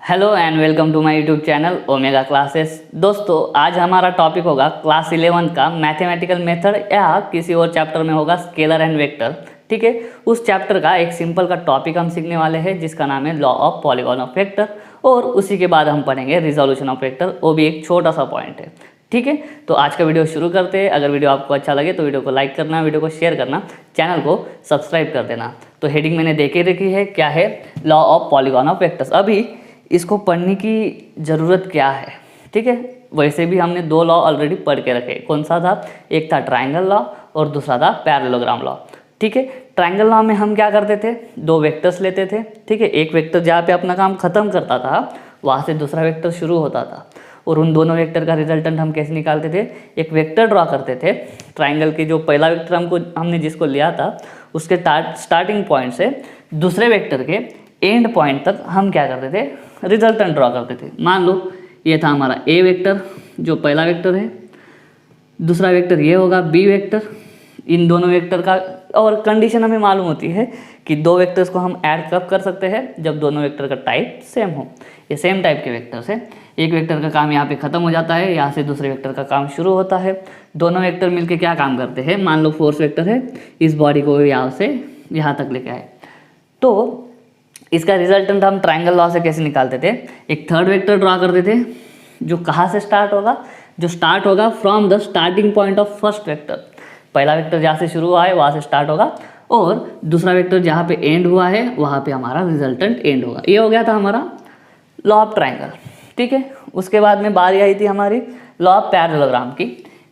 Hello and welcome to my YouTube channel omega classes. दोस्तों आज हमारा टॉपिक होगा क्लास 11 का मैथमेटिकल मेथड या किसी और चैप्टर में होगा स्केलर एंड वेक्टर। ठीक है, उस चैप्टर का एक सिंपल का टॉपिक हम सीखने वाले हैं जिसका नाम है law of polygon of vector, और उसी के बाद हम पढ़ेंगे रिजोल्यूशन ऑफ वेक्टर, वो भी एक छोटा सा पॉइंट है। ठीक है, तो आज का वीडियो शुरू करते हैं। अगर वीडियो आपको अच्छा लगे तो वीडियो को लाइक करना, वीडियो को शेयर करना, चैनल को सब्सक्राइब कर देना। तो हेडिंग मैंने देखे रखी है, क्या है? Law of polygon of vectors. अभी इसको पढ़ने की ज़रूरत क्या है? ठीक है, वैसे भी हमने दो लॉ ऑलरेडी पढ़ के रखे। कौन सा था? एक था ट्रायंगल लॉ और दूसरा था पैरेललोग्राम लॉ। ठीक है, ट्रायंगल लॉ में हम क्या करते थे? दो वेक्टर्स लेते थे। ठीक है, एक वेक्टर जहाँ पे अपना काम खत्म करता था वहाँ से दूसरा वेक्टर शुरू होता था, और उन दोनों वेक्टर का रिजल्टेंट हम कैसे निकालते थे? एक वेक्टर ड्रॉ करते थे। ट्रायंगल की जो पहला वेक्टर हमने जिसको लिया था उसके स्टार्टिंग पॉइंट से दूसरे वेक्टर के एंड पॉइंट तक हम क्या करते थे? रिजल्टेंट ड्रॉ करते थे। मान लो ये था हमारा ए वेक्टर जो पहला वेक्टर है, दूसरा वेक्टर ये होगा बी वेक्टर। इन दोनों वेक्टर का, और कंडीशन हमें मालूम होती है कि दो वेक्टर्स को हम ऐड कब कर सकते हैं? जब दोनों वेक्टर का टाइप सेम हो। ये सेम टाइप के वेक्टर्स है। एक वेक्टर का काम यहाँ पे ख़त्म हो जाता है, यहाँ से दूसरे वेक्टर का काम शुरू होता है। दोनों वेक्टर मिलके क्या काम करते हैं? मान लो फोर्स वेक्टर है, इस बॉडी को यहाँ से यहाँ तक लेके आए, तो इसका रिजल्टेंट हम ट्रायंगल लॉ से कैसे निकालते थे? एक थर्ड वेक्टर ड्रॉ करते थे जो कहाँ से स्टार्ट होगा? जो स्टार्ट होगा from the starting point of first vector. पहला वेक्टर जहाँ से शुरू हुआ है वहाँ से स्टार्ट होगा, और दूसरा वेक्टर जहाँ पे एंड हुआ है वहाँ पे हमारा रिजल्टेंट एंड होगा। ये हो गया था हमारा लॉ ऑफ ट्रायंगल। ठीक है, उसके बाद में बारी आई थी हमारी लॉ ऑफ पैरेललोग्राम की।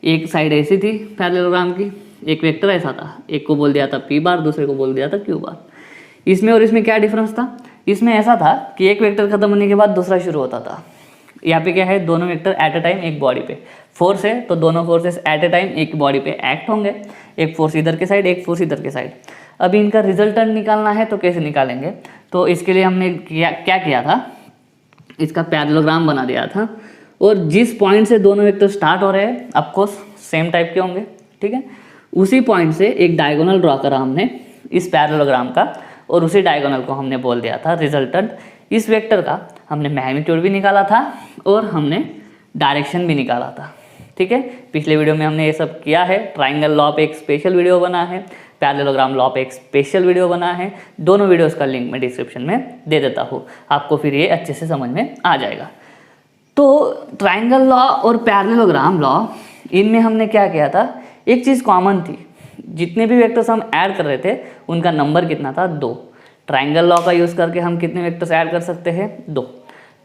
एक साइड ऐसी थी पैरेललोग्राम की, एक वेक्टर ऐसा था, एक को बोल दिया था पी बार, दूसरे को बोल दिया था क्यू बार। इसमें और इसमें क्या डिफरेंस था? इसमें ऐसा था कि एक वेक्टर खत्म होने के बाद दूसरा शुरू होता था। यहाँ पे क्या है? दोनों वेक्टर एट ए टाइम एक बॉडी पे, फोर्स है तो दोनों फोर्सेस एट ए टाइम एक बॉडी पे एक्ट होंगे। एक फोर्स इधर के साइड, एक फोर्स इधर के साइड। अभी इनका रिजल्टेंट निकालना है तो कैसे निकालेंगे? तो इसके लिए हमने क्या किया था? इसका पैरेललोग्राम बना दिया था, और जिस पॉइंट से दोनों वेक्टर स्टार्ट हो रहे हैं ऑफकोर्स सेम टाइप के होंगे। ठीक है, उसी पॉइंट से एक डायगोनल ड्रॉ करा हमने इस पैरेललोग्राम का, और उसी डायगोनल को हमने बोल दिया था रिजल्टेंट। इस वेक्टर का हमने मैग्नीट्यूड भी निकाला था और हमने डायरेक्शन भी निकाला था। ठीक है, पिछले वीडियो में हमने ये सब किया है। ट्रायंगल लॉ पे एक स्पेशल वीडियो बना है, पैरेललोग्राम लॉ पे एक स्पेशल वीडियो बना है। दोनों वीडियोस का लिंक मैं डिस्क्रिप्शन में दे देता हूँ, आपको फिर ये अच्छे से समझ में आ जाएगा। तो ट्रायंगल लॉ और पैरेललोग्राम लॉ, इनमें हमने क्या किया था? एक चीज़ कॉमन थी, जितने भी वेक्टर्स हम ऐड कर रहे थे उनका नंबर कितना था? 2। ट्रायंगल लॉ का यूज़ करके हम कितने वेक्टर्स ऐड कर सकते हैं? 2।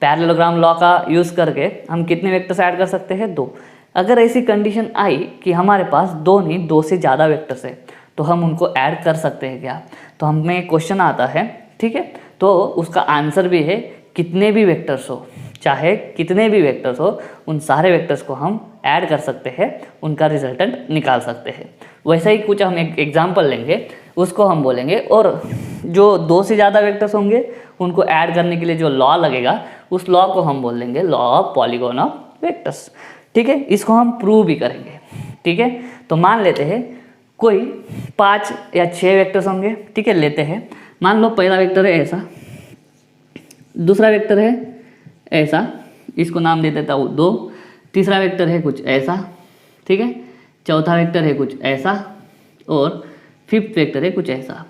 पैरेललोग्राम लॉ का यूज़ करके हम कितने वेक्टर्स ऐड कर सकते हैं? 2। अगर ऐसी कंडीशन आई कि हमारे पास 2 नहीं 2 से ज़्यादा वेक्टर्स है तो हम उनको ऐड कर सकते हैं क्या? तो हमें क्वेश्चन आता है। ठीक है, तो उसका आंसर भी है कितने भी वेक्टर्स हो, चाहे कितने भी वेक्टर्स हो, उन सारे वेक्टर्स को हम ऐड कर सकते हैं, उनका रिजल्टेंट निकाल सकते हैं। वैसा ही कुछ हम एक एग्जांपल लेंगे, उसको हम बोलेंगे, और जो 2 से ज़्यादा वेक्टर्स होंगे उनको ऐड करने के लिए जो लॉ लगेगा उस लॉ को हम बोल देंगे law of polygon of vectors. ठीक है, इसको हम प्रूव भी करेंगे। ठीक है, तो मान लेते हैं कोई 5 या 6 वेक्टर्स होंगे। ठीक है, लेते हैं, मान लो पहला वेक्टर है ऐसा, दूसरा वेक्टर है ऐसा, इसको नाम दे देता हूँ 2। तीसरा वेक्टर है कुछ ऐसा। ठीक है, चौथा वेक्टर है कुछ ऐसा, और फिफ्थ वेक्टर है कुछ ऐसा।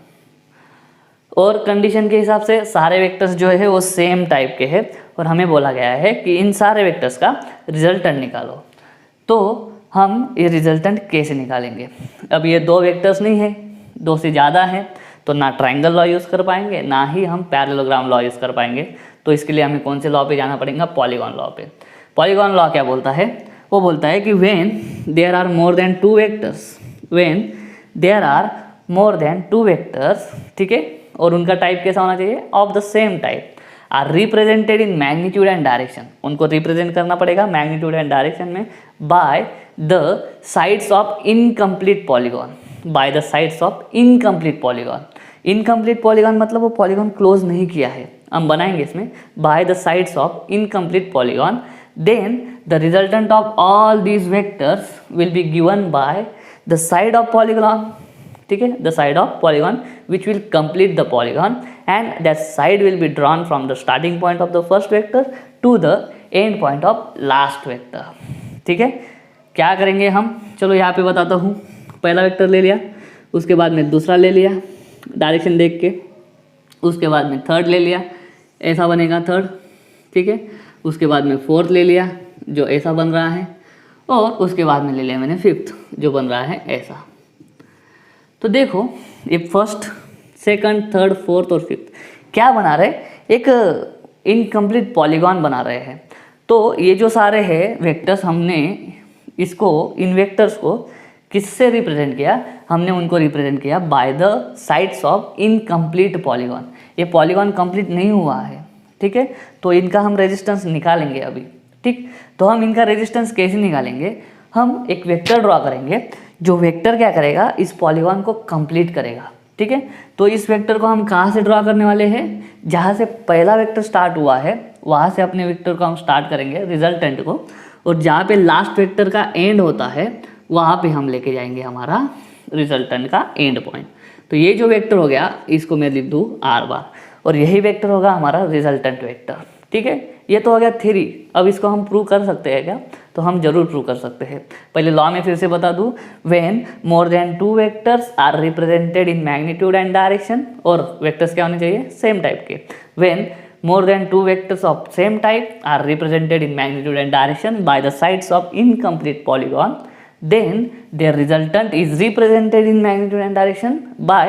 और कंडीशन के हिसाब से सारे वेक्टर्स जो है वो सेम टाइप के हैं, और हमें बोला गया है कि इन सारे वेक्टर्स का रिजल्टेंट निकालो। तो हम ये रिजल्टेंट कैसे निकालेंगे? अब ये 2 वेक्टर्स नहीं है, 2 से ज़्यादा हैं, तो ना ट्रायंगल लॉ यूज़ कर पाएंगे ना ही हम पैरेललोग्राम लॉ यूज़ कर पाएंगे। तो इसके लिए हमें कौन से लॉ पे जाना पड़ेगा? पॉलीगॉन लॉ पे। पॉलीगॉन लॉ क्या बोलता है? वो बोलता है कि when there are more than 2 vectors, when there are more than 2 vectors, ठीक है, और उनका टाइप कैसा होना चाहिए? Of the same type, are represented in magnitude and direction. उनको रिप्रेजेंट करना पड़ेगा मैग्नीट्यूड एंड डायरेक्शन में by the sides of incomplete polygon, by the sides of incomplete polygon. Incomplete polygon मतलब वो पॉलीगॉन क्लोज नहीं किया है, हम बनाएंगे इसमें by the sides of incomplete polygon, then the resultant of all these vectors will be given by the side of polygon. ठीक है, the side of polygon which will complete the polygon, and that side will be drawn from the starting point of the first vector to the end point of last vector. ठीक है, क्या करेंगे हम, चलो यहाँ पे बताता हूँ। पहला वेक्टर ले लिया, उसके बाद में दूसरा ले लिया डायरेक्शन देख के, उसके बाद में थर्ड ले लिया, ऐसा बनेगा थर्ड। ठीक है, उसके बाद में फोर्थ ले लिया जो ऐसा बन रहा है, और उसके बाद में ले लिया मैंने फिफ्थ जो बन रहा है ऐसा। तो देखो ये फर्स्ट, सेकंड, थर्ड, फोर्थ और फिफ्थ क्या बना रहे, एक इनकम्प्लीट पॉलीगॉन बना रहे हैं। तो ये जो सारे हैं वेक्टर्स, हमने इसको, इन वेक्टर्स को किससे रिप्रेजेंट किया, हमने उनको रिप्रेजेंट किया bye the sides of incomplete polygon. ये पॉलीगॉन कंप्लीट नहीं हुआ है, ठीक है, तो इनका हम रेजिस्टेंस निकालेंगे अभी। ठीक, तो हम इनका रेजिस्टेंस कैसे निकालेंगे, हम एक वेक्टर ड्रॉ करेंगे, जो वेक्टर क्या करेगा, इस पॉलीगॉन को कंप्लीट करेगा। ठीक है, तो इस वेक्टर को हम कहाँ से ड्रॉ करने वाले हैं, जहाँ से पहला वेक्टर स्टार्ट हुआ है वहाँ से अपने वेक्टर को हम स्टार्ट करेंगे रिजल्टेंट को, और जहाँ पे लास्ट वेक्टर का एंड होता है वहाँ पे हम लेके जाएंगे हमारा रिजल्टेंट का एंड पॉइंट। तो ये जो वेक्टर हो गया इसको मैं लिख दूँ आर बार, और यही वेक्टर होगा हमारा रिजल्टेंट वेक्टर। ठीक है, ये तो हो गया थ्योरी। अब इसको हम प्रूव कर सकते हैं क्या, तो हम जरूर प्रूव कर सकते हैं। पहले लॉ में फिर से बता दूं, when more than two vectors are represented in magnitude and direction, और वेक्टर्स क्या होने चाहिए, सेम टाइप के। When more than two vectors of same type are represented in magnitude and direction by the sides of incomplete polygon, then their resultant is represented in magnitude and direction by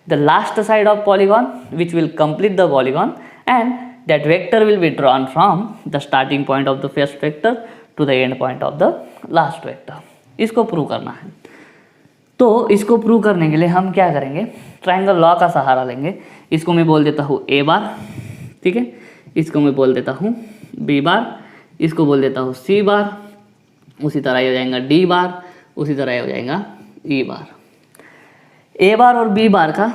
the last side of polygon which will complete the polygon, and that vector will be drawn from the starting point of the first vector to the end point of the last vector। इसको prove करना है। तो इसको prove करने के लिए हम क्या करेंगे, ट्रायंगल लॉ का सहारा लेंगे। इसको मैं बोल देता हूँ ए बार, ठीक है, इसको मैं बोल देता हूँ बी बार, इसको बोल देता हूँ सी बार, उसी तरह ये हो जाएगा डी बार, उसी तरह ये हो जाएगा ई बार। ए बार और बी बार का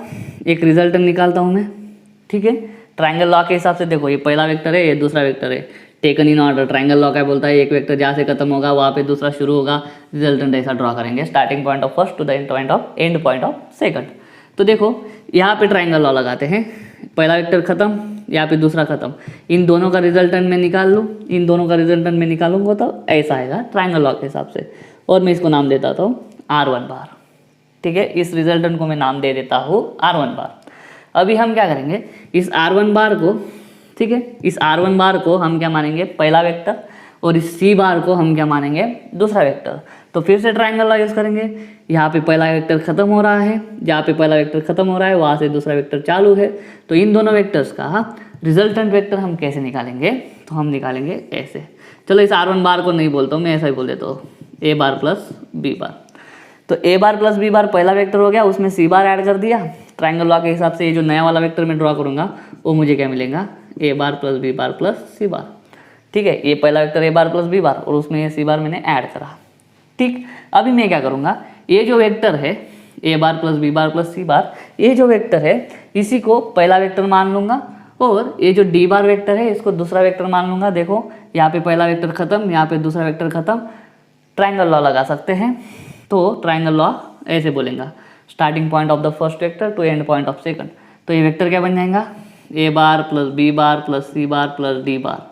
एक रिजल्टेंट निकालता हूँ मैं। ठीक है, ट्रायंगल लॉ के हिसाब से देखो, ये पहला वेक्टर है, ये दूसरा वेक्टर है, taken in order. Triangle law क्या बोलता है, एक वेक्टर जहाँ से खत्म होगा वहाँ पे दूसरा शुरू होगा, रिजल्टेंट ऐसा ड्रॉ करेंगे, starting point of first to the end point of second. तो देखो यहाँ पे ट्रायंगल लॉ लगाते हैं, पहला वेक्टर खत्म, यहाँ पे दूसरा खत्म, इन दोनों का रिजल्टेंट में निकाल लूँ, इन दोनों का रिजल्टेंट में निकालूंगा तो ऐसा आएगा ट्रायंगल लॉ के हिसाब से, और मैं इसको नाम देता हूँ R1 बार। ठीक है, इस रिजल्टेंट को मैं नाम दे देता हूँ R1 बार। अभी हम क्या करेंगे, इस R1 बार को, ठीक है, इस R1 बार को हम क्या मानेंगे, पहला वेक्टर, और इस C बार को हम क्या मानेंगे, दूसरा वेक्टर। तो फिर से ट्रायंगल लॉ यूज़ करेंगे। यहाँ पे पहला वेक्टर खत्म हो रहा है, जहाँ पे पहला वेक्टर खत्म हो रहा है वहाँ से दूसरा वेक्टर चालू है, तो इन दोनों वेक्टर्स का रिजल्टेंट वेक्टर हम कैसे निकालेंगे, तो हम निकालेंगे ऐसे। चलो इस R1 बार को नहीं बोलता हूँ मैं, ऐसा ही बोल देता हूँ ए बार प्लस बी बार। तो ए बार प्लस बी बार पहला वेक्टर हो गया, उसमें सी बार ऐड कर दिया। ट्रायंगल लॉ के हिसाब से ये जो नया वाला वेक्टर मैं ड्रॉ करूँगा वो मुझे क्या मिलेगा, A bar plus B bar plus C bar. ठीक है, ये पहला vector A bar plus B bar, और उसमें ये सी बार मैंने ऐड करा। ठीक, अभी मैं क्या करूँगा, ये जो वेक्टर है ए bar plus B bar plus C बार, ये जो वेक्टर है इसी को पहला वेक्टर मान लूँगा, और ये जो डी बार वेक्टर है इसको दूसरा वेक्टर मान लूँगा। देखो यहाँ पे पहला वेक्टर खत्म, यहाँ पे दूसरा वेक्टर खत्म, ट्रायंगल लॉ लगा सकते हैं। तो ट्रायंगल लॉ ऐसे बोलेगा, starting point of the first vector to end point of second. तो ये वेक्टर क्या बन जाएगा, A bar plus B bar plus C bar plus D bar,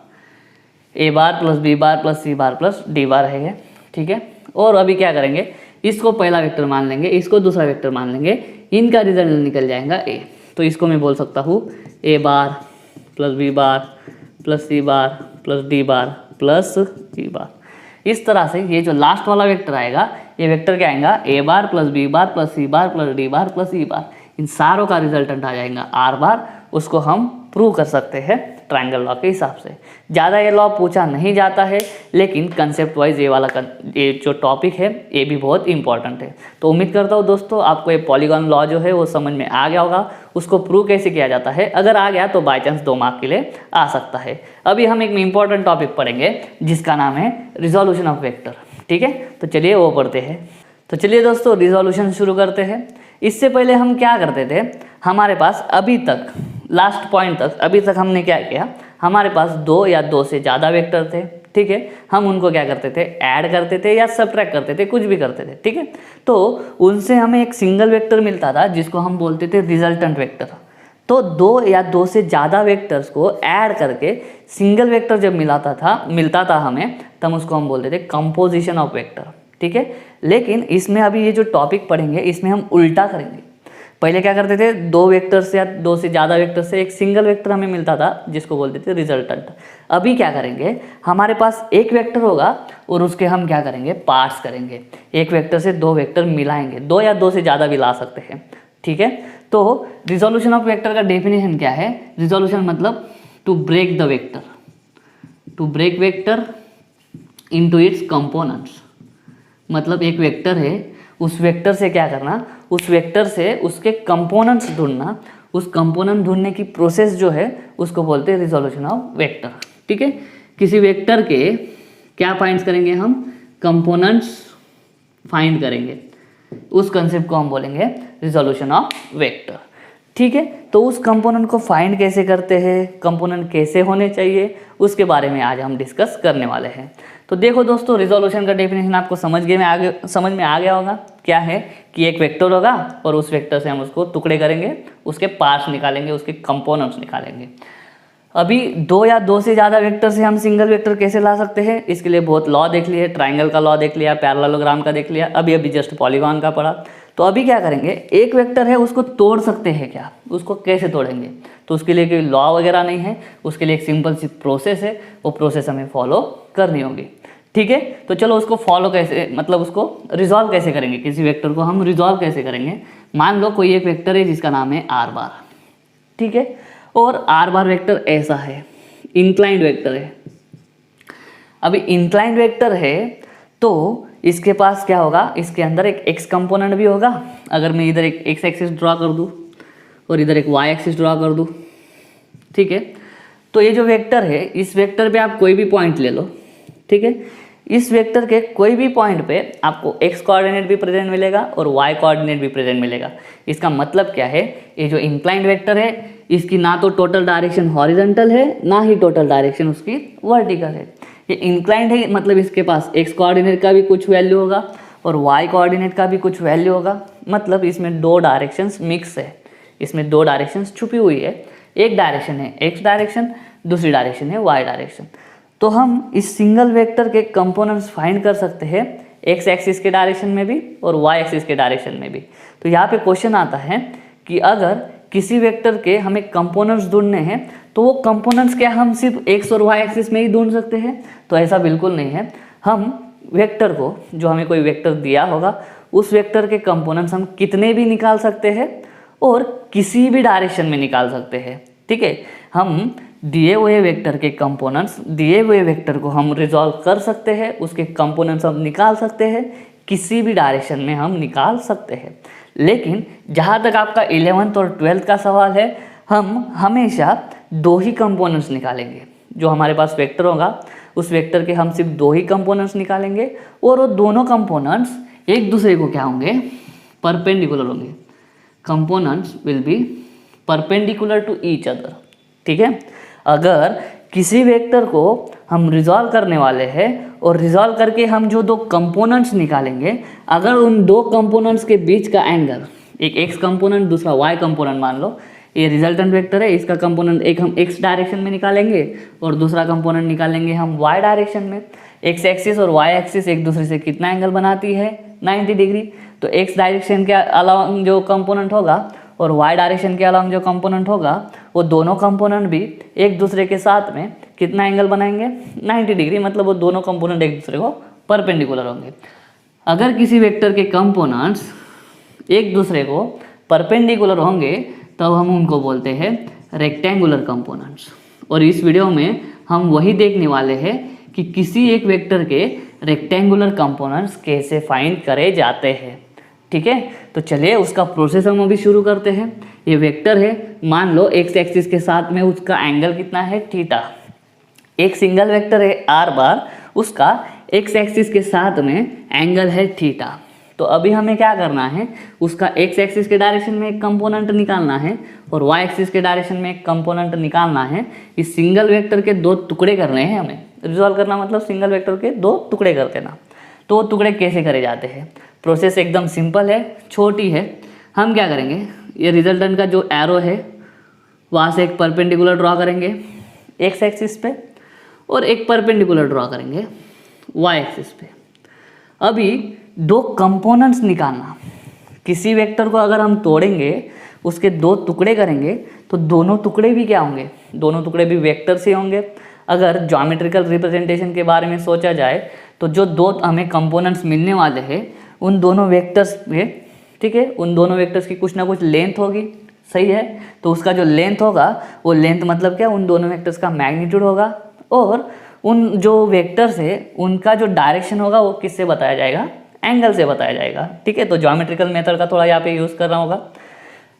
A bar plus B bar plus C bar plus D bar है ये। ठीक है, और अभी क्या करेंगे, इसको पहला वेक्टर मान लेंगे, इसको दूसरा वेक्टर मान लेंगे, इनका रिजल्ट निकल जाएगा ए। तो इसको मैं बोल सकता हूँ ए bar plus B bar plus C bar plus D बार प्लस ई बार। इस तरह से ये जो लास्ट वाला वेक्टर आएगा, ये वेक्टर क्या आएगा, ए bar plus B bar plus C bar plus D बार प्लस ई बार। इन सारों का रिजल्टेंट आ जाएगा आर बार। उसको हम प्रूव कर सकते हैं ट्रायंगल लॉ के हिसाब से। ज़्यादा ये लॉ पूछा नहीं जाता है, लेकिन कंसेप्ट वाइज ये जो टॉपिक है ये भी बहुत इंपॉर्टेंट है। तो उम्मीद करता हूँ दोस्तों आपको ये पॉलीगॉन लॉ जो है वो समझ में आ गया होगा। उसको प्रूव कैसे किया जाता है, अगर आ गया तो बाई चांस 2 मार्क के लिए आ सकता है। अभी हम एक इंपॉर्टेंट टॉपिक पढ़ेंगे जिसका नाम है रिजोल्यूशन ऑफ वेक्टर। ठीक है, तो चलिए वो पढ़ते हैं। तो चलिए दोस्तों रिजोल्यूशन शुरू करते हैं। इससे पहले हम क्या करते थे, हमारे पास अभी तक लास्ट पॉइंट तक अभी तक हमने क्या किया, हमारे पास 2 या 2 से ज़्यादा वेक्टर थे। ठीक है, हम उनको क्या करते थे, ऐड करते थे या सबट्रैक्ट करते थे, कुछ भी करते थे। ठीक है, तो उनसे हमें एक सिंगल वेक्टर मिलता था जिसको हम बोलते थे रिजल्टेंट वेक्टर। तो दो या दो से ज़्यादा वेक्टर्स को ऐड करके सिंगल वेक्टर जब मिलता था हमें, तब उसको हम बोलते थे कंपोजिशन ऑफ वेक्टर। ठीक है, लेकिन इसमें अभी ये जो टॉपिक पढ़ेंगे इसमें हम उल्टा करेंगे। पहले क्या करते थे, दो वेक्टर से या दो से ज़्यादा वेक्टर से एक सिंगल वेक्टर हमें मिलता था जिसको बोलते थे रिजल्टेंट। अभी क्या करेंगे, हमारे पास एक वेक्टर होगा और उसके हम क्या करेंगे, पार्ट्स करेंगे। एक वेक्टर से दो वेक्टर मिलाएंगे, दो या दो से ज़्यादा भी ला सकते हैं। ठीक है, तो रिजोल्यूशन ऑफ वेक्टर का डेफिनेशन क्या है, रिजोल्यूशन मतलब to break the vector, to break vector into its components. मतलब एक वेक्टर है, उस वेक्टर से क्या करना, उस वेक्टर से उसके कंपोनेंट्स ढूंढना, उस कंपोनेंट ढूंढने की प्रोसेस जो है उसको बोलते हैं रिजोल्यूशन ऑफ वेक्टर। ठीक है, किसी वेक्टर के क्या फाइंड करेंगे हम, कंपोनेंट्स फाइंड करेंगे, उस कंसेप्ट को हम बोलेंगे रिजोल्यूशन ऑफ वेक्टर। ठीक है, तो उस कंपोनेंट को फाइंड कैसे करते हैं, कंपोनेंट कैसे होने चाहिए, उसके बारे में आज हम डिस्कस करने वाले हैं। तो देखो दोस्तों, रिजोल्यूशन का डेफिनेशन आपको समझ में आ गया होगा। क्या है कि एक वेक्टर होगा और उस वेक्टर से हम उसको टुकड़े करेंगे, उसके पार्ट्स निकालेंगे, उसके कंपोनेंट्स निकालेंगे। अभी दो या दो से ज़्यादा वेक्टर से हम सिंगल वेक्टर कैसे ला सकते हैं, इसके लिए बहुत लॉ देख लिए, ट्राइंगल का लॉ देख लिया, पैरेललोग्राम का देख लिया, अभी जस्ट पॉलीगॉन का पढ़ा। तो अभी क्या करेंगे, एक वेक्टर है उसको तोड़ सकते हैं क्या, उसको कैसे तोड़ेंगे, तो उसके लिए कोई लॉ वगैरह नहीं है, उसके लिए एक सिंपल सी प्रोसेस है, वो प्रोसेस हमें फॉलो करनी होगी। ठीक है, तो चलो उसको फॉलो कैसे, मतलब उसको रिजॉल्व कैसे करेंगे, किसी वेक्टर को हम रिजॉल्व कैसे करेंगे। मान लो कोई एक वेक्टर है जिसका नाम है आर बार। ठीक है, और आर बार वेक्टर ऐसा है, इंक्लाइंड वेक्टर है। अभी इंक्लाइंड वेक्टर है तो इसके पास क्या होगा, इसके अंदर एक एक्स कंपोनेंट भी होगा। अगर मैं इधर एक एक्स एक्सिस ड्रॉ कर दूँ और इधर एक वाई एक्सिस ड्रॉ कर दूँ, ठीक है, तो ये जो वेक्टर है, इस वेक्टर पे आप कोई भी पॉइंट ले लो। ठीक है, इस वेक्टर के कोई भी पॉइंट पे आपको एक्स कोऑर्डिनेट भी प्रेजेंट मिलेगा और वाई कोऑर्डिनेट भी प्रेजेंट मिलेगा। इसका मतलब क्या है, ये जो इंक्लाइंड वेक्टर है इसकी ना तो टोटल डायरेक्शन हॉरिजॉन्टल है, ना ही टोटल डायरेक्शन उसकी वर्टिकल है। ये इंक्लाइंड है मतलब इसके पास एक्स कोऑर्डिनेट का भी कुछ वैल्यू होगा और वाई कोऑर्डिनेट का भी कुछ वैल्यू होगा। मतलब इसमें दो डायरेक्शंस मिक्स है, इसमें दो डायरेक्शंस छुपी हुई है। एक डायरेक्शन है एक्स डायरेक्शन, दूसरी डायरेक्शन है वाई डायरेक्शन। तो हम इस सिंगल वेक्टर के कंपोनेंट्स फाइंड कर सकते हैं एक्स एक्सिस के डायरेक्शन में भी और वाई एक्सिस के डायरेक्शन में भी। तो यहाँ पे क्वेश्चन आता है कि अगर किसी वेक्टर के हमें कंपोनेंट्स ढूंढने हैं तो वो कंपोनेंट्स क्या हम सिर्फ एक्स और वाई एक्सिस में ही ढूंढ सकते हैं, तो ऐसा बिल्कुल नहीं है। हम वेक्टर को, जो हमें कोई वेक्टर दिया होगा, उस वेक्टर के कंपोनेंट्स हम कितने भी निकाल सकते हैं और किसी भी डायरेक्शन में निकाल सकते हैं। ठीक है, हम दिए हुए वेक्टर के कंपोनेंट्स, दिए हुए वेक्टर को हम रिजॉल्व कर सकते हैं, उसके कंपोनेंट्स हम निकाल सकते हैं, किसी भी डायरेक्शन में हम निकाल सकते हैं। लेकिन जहाँ तक आपका 11th और 12th का सवाल है, हम हमेशा दो ही कंपोनेंट्स निकालेंगे। जो हमारे पास वेक्टर होगा उस वेक्टर के हम सिर्फ दो ही कंपोनेंट्स निकालेंगे और वो दोनों कंपोनेंट्स एक दूसरे को क्या होंगे, परपेंडिकुलर होंगे। Components will be perpendicular to each other. ठीक है, अगर किसी वेक्टर को हम रिजॉल्व करने वाले हैं और रिजॉल्व करके हम जो दो कंपोनेंट्स निकालेंगे, अगर उन दो कंपोनेंट्स के बीच का एंगल, एक एक्स कंपोनेंट दूसरा वाई कंपोनेंट, मान लो ये रिजल्टेंट वेक्टर है, इसका कंपोनेंट एक हम एक्स डायरेक्शन में निकालेंगे और दूसरा कंपोनेंट निकालेंगे हम वाई डायरेक्शन में। एक्स एक्सिस और वाई एक्सिस एक दूसरे से कितना एंगल बनाती है, 90 डिग्री। तो एक्स डायरेक्शन के अलावा जो कंपोनेंट होगा और वाई डायरेक्शन के अलावा जो कंपोनेंट होगा, वो दोनों कंपोनेंट भी एक दूसरे के साथ में कितना एंगल बनाएंगे, 90 डिग्री। मतलब वो दोनों कंपोनेंट एक दूसरे को परपेंडिकुलर होंगे। अगर किसी वेक्टर के कंपोनेंट्स एक दूसरे को परपेंडिकुलर होंगे तब हम उनको बोलते हैं रेक्टेंगुलर कंपोनेंट्स। और इस वीडियो में हम वही देखने वाले हैं कि किसी एक वेक्टर के रेक्टेंगुलर कंपोनेंट्स कैसे फाइंड करे जाते हैं। ठीक है, तो चलिए उसका प्रोसेस हम अभी शुरू करते हैं। ये वेक्टर है, मान लो एक्स एक्सिस के साथ में उसका एंगल कितना है, थीटा। एक सिंगल वेक्टर है आर बार, उसका एक्स एक्सिस के साथ में एंगल है थीटा। तो अभी हमें क्या करना है, उसका एक्स एक्सिस के डायरेक्शन में एक कंपोनेंट निकालना है और वाई एक्सिस के डायरेक्शन में एक कंपोनेंट निकालना है। इस सिंगल वेक्टर के दो टुकड़े करने हैं हमें। रिजॉल्व करना मतलब सिंगल वेक्टर के दो टुकड़े कर देना। तो वो टुकड़े कैसे करे जाते हैं, प्रोसेस एकदम सिंपल है, छोटी है। हम क्या करेंगे, ये रिजल्टेंट का जो एरो है वहाँ से एक परपेंडिकुलर ड्रॉ करेंगे एक्स एक्सिस पे और एक परपेंडिकुलर ड्रॉ करेंगे वाई एक्सिस पे। अभी दो कंपोनेंट्स निकालना, किसी वेक्टर को अगर हम तोड़ेंगे उसके दो टुकड़े करेंगे तो दोनों टुकड़े भी क्या होंगे, दोनों टुकड़े भी वेक्टर से होंगे। अगर ज्योमेट्रिकल रिप्रेजेंटेशन के बारे में सोचा जाए तो जो दो हमें कंपोनेंट्स मिलने वाले हैं उन दोनों वेक्टर्स में, ठीक है, उन दोनों वेक्टर्स की कुछ ना कुछ लेंथ होगी, सही है। तो उसका जो लेंथ होगा वो लेंथ मतलब क्या, उन दोनों वेक्टर्स का मैग्नीट्यूड होगा। और उन जो वेक्टर्स है उनका जो डायरेक्शन होगा वो किससे बताया जाएगा, एंगल से बताया जाएगा, ठीक है। तो ज्योमेट्रिकल मेथड का थोड़ा यहाँ पे यूज़ करना होगा।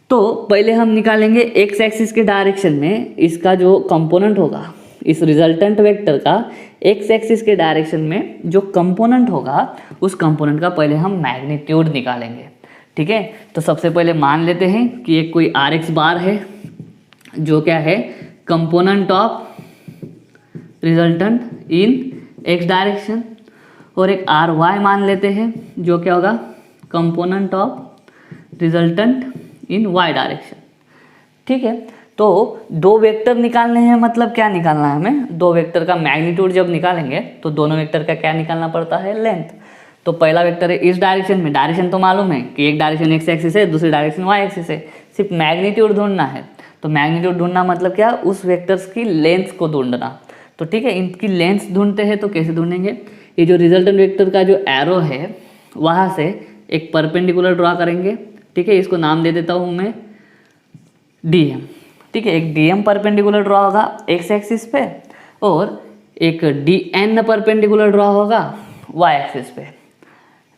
तो पहले हम निकालेंगे एक्स एक्सिस के डायरेक्शन में इसका जो कंपोनेंट होगा, इस रिजल्टेंट वेक्टर का एक्स एक्सिस के डायरेक्शन में जो कंपोनेंट होगा उस कंपोनेंट का पहले हम मैग्नीट्यूड निकालेंगे, ठीक है। तो सबसे पहले मान लेते हैं कि एक कोई आर एक्स बार है जो क्या है, component of resultant in x direction, और एक आर वाई मान लेते हैं जो क्या होगा, component of resultant in Y direction, ठीक है। तो दो वेक्टर निकालने हैं, मतलब क्या निकालना है हमें, दो वेक्टर का मैग्नीट्यूड जब निकालेंगे तो दोनों वेक्टर का क्या निकालना पड़ता है, लेंथ। तो पहला वेक्टर है इस डायरेक्शन में, डायरेक्शन तो मालूम है कि एक डायरेक्शन एक्स एक्सिस है, दूसरी डायरेक्शन वाई एक्सिस है, सिर्फ मैग्नीट्यूड ढूंढना है। तो मैग्नीट्यूड ढूंढना मतलब क्या, उस वेक्टर्स की लेंथ को ढूंढना। तो ठीक है, इनकी लेंथ ढूंढते हैं तो कैसे ढूंढेंगे, ये जो रिजल्टेंट वेक्टर का जो एरो है वहाँ से एक परपेंडिकुलर ड्रॉ करेंगे, ठीक है। इसको नाम दे देता हूँ मैं डी एम, ठीक है। एक डी एम परपेंडिकुलर ड्रॉ होगा एक्स एक्सिस पे और एक डी एन परपेंडिकुलर ड्रॉ होगा वाई एक्सिस पे।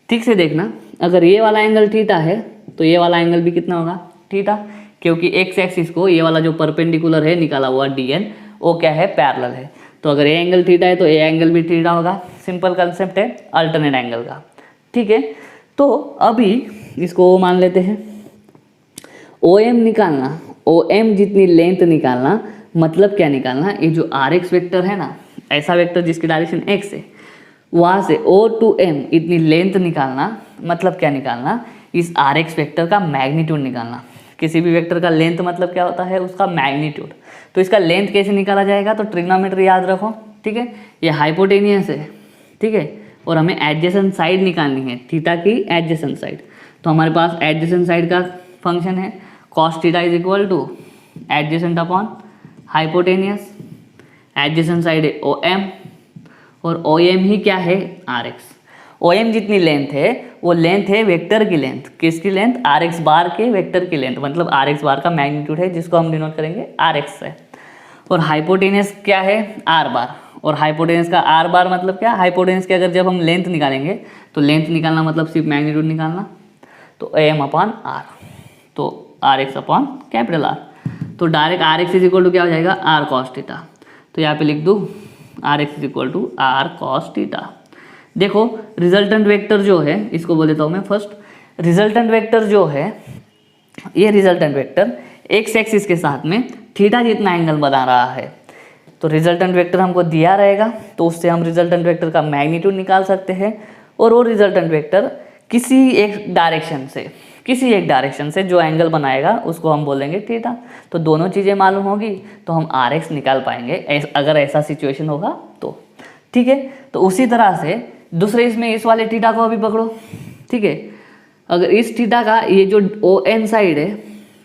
ठीक से देखना, अगर ये वाला एंगल थीटा है तो ये वाला एंगल भी कितना होगा, थीटा, क्योंकि एक्स एक्सिस को ये वाला जो परपेंडिकुलर है निकाला हुआ डी एन वो क्या है, पैरेलल है। तो अगर ये एंगल थीटा है तो ये एंगल भी थीटा होगा। सिंपल कंसेप्ट है अल्टरनेट एंगल का, ठीक है। तो अभी इसको मान लेते हैं, ओ एम निकालना, ओ एम जितनी लेंथ निकालना, मतलब क्या निकालना, ये जो आर एक्स वेक्टर है ना, ऐसा वेक्टर जिसकी डायरेक्शन एक्स है, वहाँ से ओ टू एम इतनी लेंथ निकालना, मतलब क्या निकालना, इस आर एक्स वेक्टर का मैग्नीट्यूड निकालना। किसी भी वेक्टर का लेंथ मतलब क्या होता है, उसका मैग्नीट्यूड। तो इसका लेंथ कैसे निकाला जाएगा, तो ट्रिग्नोमेट्री याद रखो, ठीक है। ये हाइपोटेनियस है, ठीक है, और हमें एडजेसेंट साइड निकालनी है, थीटा की एडजेसेंट साइड। तो हमारे पास एडजेसेंट साइड का फंक्शन है cos theta is equal two adjacent upon hypotenuse. Adjacent side है ओ एम और ओ एम ही क्या है, आर एक्स। ओ एम जितनी लेंथ है वो लेंथ है वेक्टर की लेंथ, किसकी लेंथ, आर एक्स बार के वेक्टर की लेंथ, मतलब आर एक्स बार का मैग्नीट्यूड है जिसको हम डिनोट करेंगे आर एक्स से। और हाइपोटेनियस क्या है, आर बार, और हाइपोटेनियस का आर बार मतलब क्या, हाइपोटेनियस की अगर जब हम लेंथ निकालेंगे तो लेंथ निकालना मतलब सिर्फ मैग्नीट्यूड निकालना, तो एम अपॉन आर, तो are x upon capital r. तो direct r x is equal to क्या हो जाएगा, आर कॉस थीटा। तो यहाँ पे लिख दूँ R x is equal to R cos theta. देखो रिजल्टेंट वेक्टर जो है, इसको बोल देता हूँ मैं फर्स्ट, रिजल्टेंट वेक्टर जो है, ये रिजल्टेंट वेक्टर एक्स एक्सिस के साथ में थीटा जितना एंगल बना रहा है। तो रिजल्टेंट वेक्टर हमको दिया रहेगा तो उससे हम रिजल्टेंट वेक्टर का मैग्नीट्यूड निकाल सकते हैं, और वो रिजल्टेंट वेक्टर किसी एक डायरेक्शन से जो एंगल बनाएगा उसको हम बोलेंगे थीटा। तो दोनों चीज़ें मालूम होगी तो हम आर एक्स निकाल पाएंगे, अगर ऐसा सिचुएशन होगा तो, ठीक है। तो उसी तरह से दूसरे इसमें इस वाले थीटा को अभी पकड़ो, ठीक है। अगर इस थीटा का ये जो ओ एन साइड है,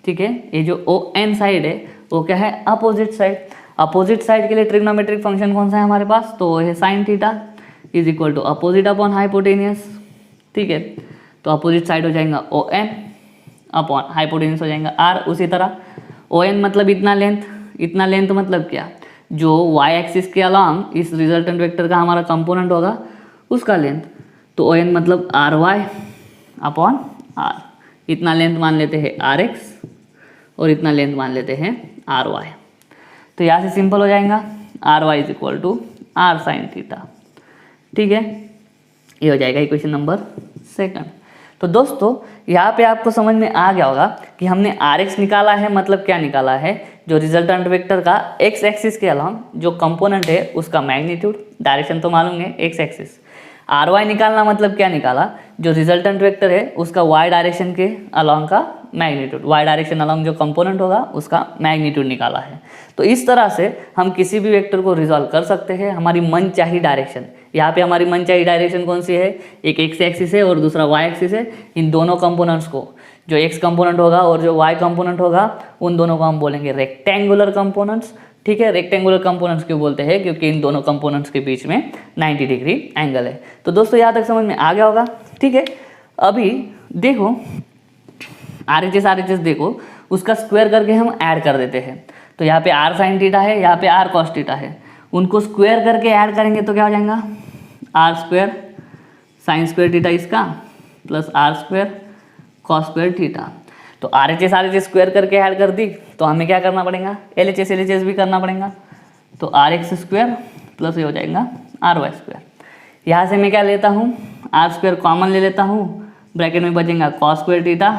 ठीक है, ये जो ओ एन साइड है वो क्या है, अपोजिट साइड। अपोजिट साइड के लिए ट्रिग्नोमेट्रिक फंक्शन कौन सा है हमारे पास, तो वो है sine theta is equal to opposite upon hypotenuse, ठीक है। तो अपोजिट साइड हो जाएगा ओ एन अपॉन हाइपोटेनियस हो जाएगा आर। उसी तरह ओ एन मतलब इतना लेंथ मतलब क्या, जो वाई एक्सिस के अलॉन्ग इस रिजल्टेंट वेक्टर का हमारा कंपोनेंट होगा उसका लेंथ। तो ओ एन मतलब आर वाई अपॉन आर, इतना लेंथ मान लेते हैं आर एक्स और इतना लेंथ मान लेते हैं आर वाई। तो यहाँ से सिंपल हो जाएगा R Y is equal to R sine theta, ठीक है। ये हो जाएगा इक्वेशन नंबर सेकंड। तो दोस्तों यहाँ पे आपको समझ में आ गया होगा कि हमने आर एक्स निकाला है, मतलब क्या निकाला है, जो रिजल्टेंट वेक्टर का एक्स एक्सिस के अलॉन्ग जो कंपोनेंट है उसका मैग्नीट्यूड, डायरेक्शन तो मालूम है एक्स एक्सिस। आर वाई निकालना मतलब क्या निकाला, जो रिजल्टेंट वेक्टर है उसका वाई डायरेक्शन के अलॉन्ग का मैग्नीट्यूड, वाई डायरेक्शन अलॉन्ग जो कंपोनेंट होगा उसका मैग्नीट्यूड निकाला है। तो इस तरह से हम किसी भी वेक्टर को रिजॉल्व कर सकते हैं हमारी मनचाही डायरेक्शन। यहाँ पे हमारी मनचाही डायरेक्शन कौन सी है, एक एक्स एक्सिस है और दूसरा वाई एक्सिस है। इन दोनों कंपोनेंट्स को, जो एक्स कंपोनेंट होगा और जो वाई कंपोनेंट होगा, उन दोनों को हम बोलेंगे रेक्टेंगुलर कंपोनेंट्स। ठीक है, रेक्टेंगुलर कंपोनेंट्स क्यों बोलते हैं, क्योंकि इन दोनों कंपोनेंट्स के बीच में 90 डिग्री एंगल है। तो दोस्तों यहाँ तक समझ में आ गया होगा। ठीक है, अभी देखो RHS देखो, उसका स्क्वायर करके हम ऐड कर देते हैं। तो यहाँ पे r sin थीटा है, यहाँ पे r cos थीटा है, उनको स्क्वायर करके ऐड करेंगे तो क्या हो जाएगा, r square sine square theta इसका plus r square cos square theta. तो RHS स्क्वायर करके ऐड कर दी तो हमें क्या करना पड़ेगा, LHS भी करना पड़ेगा। तो RX स्क्वायर प्लस ये हो जाएगा RY स्क्वायर। यहाँ से मैं क्या लेता हूँ, r स्क्वायर कॉमन ले लेता हूँ, ब्रैकेट में बचेगा cos square theta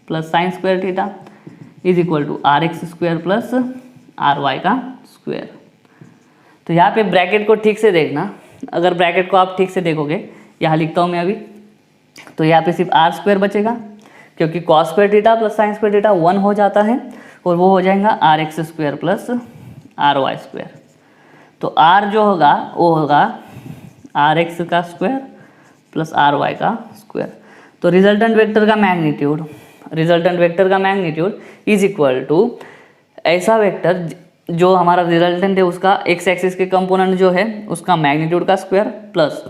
plus sine square theta is equal to RX square plus RY का स्क्वायर। तो यहाँ पे ब्रैकेट को ठीक से देखना, अगर ब्रैकेट को आप ठीक से देखोगे, यहाँ लिखता हूँ मैं अभी, तो यहाँ पे सिर्फ r स्क्वायर बचेगा क्योंकि cos square theta plus sine square theta 1 हो जाता है, और वो हो जाएगा RX square plus RY square. तो r जो होगा वो होगा RX का स्क्वायर प्लस RY का स्क्वायर। तो रिजल्टेंट वेक्टर का मैग्नीट्यूड इज इक्वल टू ऐसा वेक्टर जो हमारा रिजल्टेंट है उसका एक्स एक्सिस के कंपोनेंट जो है उसका मैग्नीट्यूड का स्क्वायर प्लस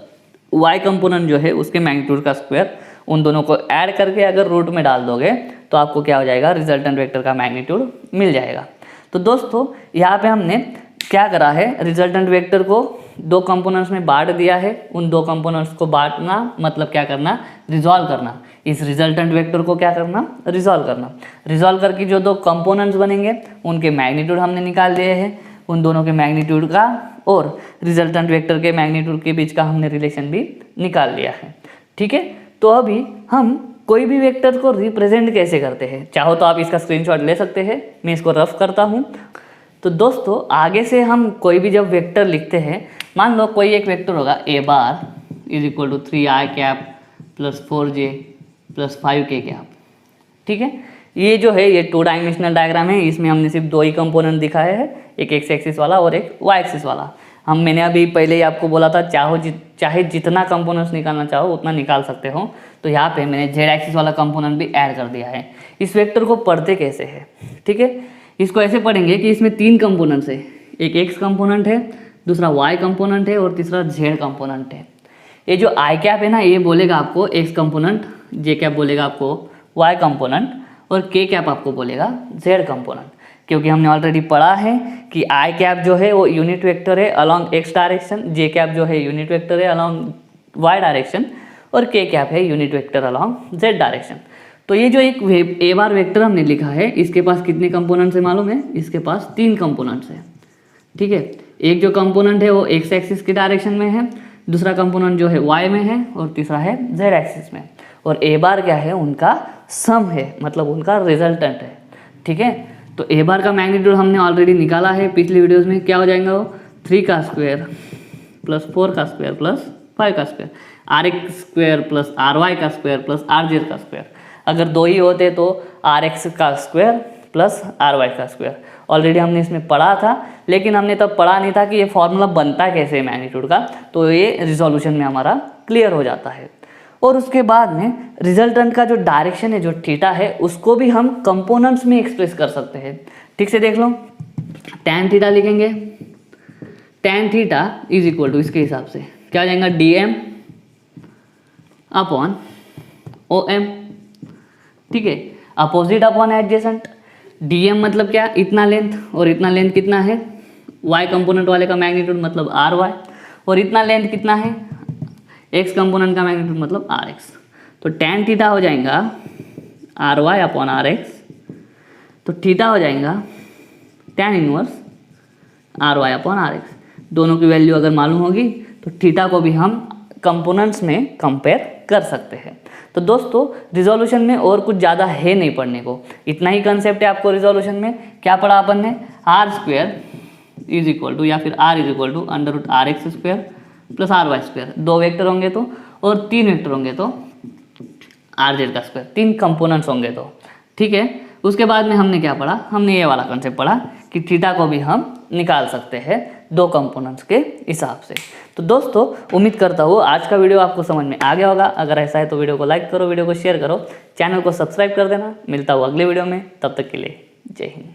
वाई कंपोनेंट जो है उसके मैग्नीट्यूड का स्क्वायर, उन दोनों को ऐड करके अगर रूट में डाल दोगे तो आपको क्या हो जाएगा, रिजल्टेंट वेक्टर का मैग्नीट्यूड मिल जाएगा। तो दोस्तों यहाँ पे हमने क्या करा है, रिजल्टेंट वेक्टर को दो कंपोनेंट्स में बांट दिया है। उन दो कंपोनेंट्स को बांटना मतलब क्या करना, रिजॉल्व करना। इस रिजल्टेंट वेक्टर को क्या करना, रिजॉल्व करना। रिजॉल्व करके जो दो कंपोनेंट्स बनेंगे उनके मैग्नीट्यूड हमने निकाल दिए हैं, उन दोनों के मैग्नीट्यूड का और रिजल्टेंट वेक्टर के मैग्नीट्यूड के बीच का हमने रिलेशन भी निकाल लिया है। ठीक है, तो अभी हम कोई भी वेक्टर को रिप्रेजेंट कैसे करते हैं, चाहो तो आप इसका स्क्रीनशॉट ले सकते हैं, मैं इसको रफ करता हूँ। तो दोस्तों आगे से हम कोई भी जब वेक्टर लिखते हैं, मान लो कोई एक वेक्टर होगा a bar is equal to 3i cap plus 4j plus 5k cap. ठीक है, ये जो है ये 2 डायमेंशनल डायग्राम है, इसमें हमने सिर्फ दो ही कंपोनेंट दिखाए हैं, एक एक्स एक्सिस वाला और एक वाई एक्सिस वाला। मैंने अभी पहले ही आपको बोला था चाहे जितना कंपोनेंट्स निकालना चाहो उतना निकाल सकते हो। तो यहाँ पे मैंने जेड एक्सिस वाला कंपोनेंट भी ऐड कर दिया है। इस वेक्टर को पढ़ते कैसे है, ठीक है, इसको ऐसे पढ़ेंगे कि इसमें 3 कंपोनेंट्स है, एक एक्स कंपोनेंट है, दूसरा वाई कंपोनेंट है और तीसरा जेड कंपोनेंट है। ये जो आई कैप है ना, ये बोलेगा आपको एक्स कंपोनेंट, जे कैप बोलेगा आपको वाई कंपोनेंट और के कैप आपको बोलेगा जेड कंपोनेंट। क्योंकि हमने ऑलरेडी पढ़ा है कि आई कैप जो है वो यूनिट वेक्टर है अलॉन्ग एक्स डायरेक्शन, जे कैप जो है यूनिट वेक्टर है अलॉन्ग वाई डायरेक्शन और के कैप है unit vector along Z direction. तो ये जो एक ए बार वेक्टर हमने लिखा है, इसके पास कितने कंपोनेंट्स है मालूम है, इसके पास 3 कंपोनेंट्स है। ठीक है, एक जो कंपोनेंट है वो एक्स एक्सिस की डायरेक्शन में है, दूसरा कंपोनेंट जो है वाई में है और तीसरा है जेड एक्सिस में। और ए बार क्या है, उनका सम है, मतलब उनका रिजल्टेंट है। ठीक है, तो ए बार का मैग्नीट्यूड हमने ऑलरेडी निकाला है पिछली वीडियोस में, क्या हो जाएगा वो 3 का स्क्वायर प्लस 4 का स्क्वायर प्लस 5 का square, R X square plus R Y का स्क्वायर प्लस आर जेड का स्क्वायर। अगर 2 ही होते तो आर एक्स का स्क्वायर प्लस आर वाई का स्क्वायर। ऑलरेडी हमने इसमें पढ़ा था, लेकिन हमने तब पढ़ा नहीं था कि ये फॉर्मूला बनता कैसे है मैग्नीट्यूड का, तो ये रिजोल्यूशन में हमारा क्लियर हो जाता है। और उसके बाद में रिजल्टेंट का जो डायरेक्शन है, जो थीटा है, उसको भी हम कंपोनेंट्स में एक्सप्रेस कर सकते हैं। ठीक से देख लो, tan थीटा लिखेंगे, tan theta is equal to इसके हिसाब से क्या हो जाएगा, dm अपॉन OM। ठीक है, अपोजिट अपॉन एडजेसेंट। dm मतलब क्या, इतना लेंथ, और इतना लेंथ कितना है, y कंपोनेंट वाले का मैग्नीट्यूड मतलब ry, और इतना लेंथ कितना है, x कंपोनेंट का मैग्नीट्यूड मतलब rx। तो tan थीटा हो जाएगा ry अपॉन rx, तो थीटा हो जाएगा tan inverse ry upon rx। दोनों की वैल्यू अगर मालूम होगी तो थीटा को भी हम कंपोनेंट्स में कंपेयर कर सकते हैं। तो दोस्तों रिजोल्यूशन में और कुछ ज़्यादा है नहीं पढ़ने को, इतना ही कंसेप्ट है आपको रिजोल्यूशन में। क्या पढ़ा अपन ने, R square is equal to या फिर R is equal to under root R X square plus R Y square. 2 vector होंगे तो, और 3 वेक्टर होंगे तो आर जेड का स्क्वायर, 3 कंपोनेंट्स होंगे तो। ठीक है। उसके बाद में हमने क्या पढ़ा, हमने ये वाला कंसेप्ट पढ़ा कि थीटा को भी हम निकाल सकते हैं दो कंपोनेंट्स के हिसाब से। तो दोस्तों उम्मीद करता हूँ आज का वीडियो आपको समझ में आ गया होगा। अगर ऐसा है तो वीडियो को लाइक करो, वीडियो को शेयर करो, चैनल को सब्सक्राइब कर देना। मिलता हूँ अगले वीडियो में, तब तक के लिए जय हिंद।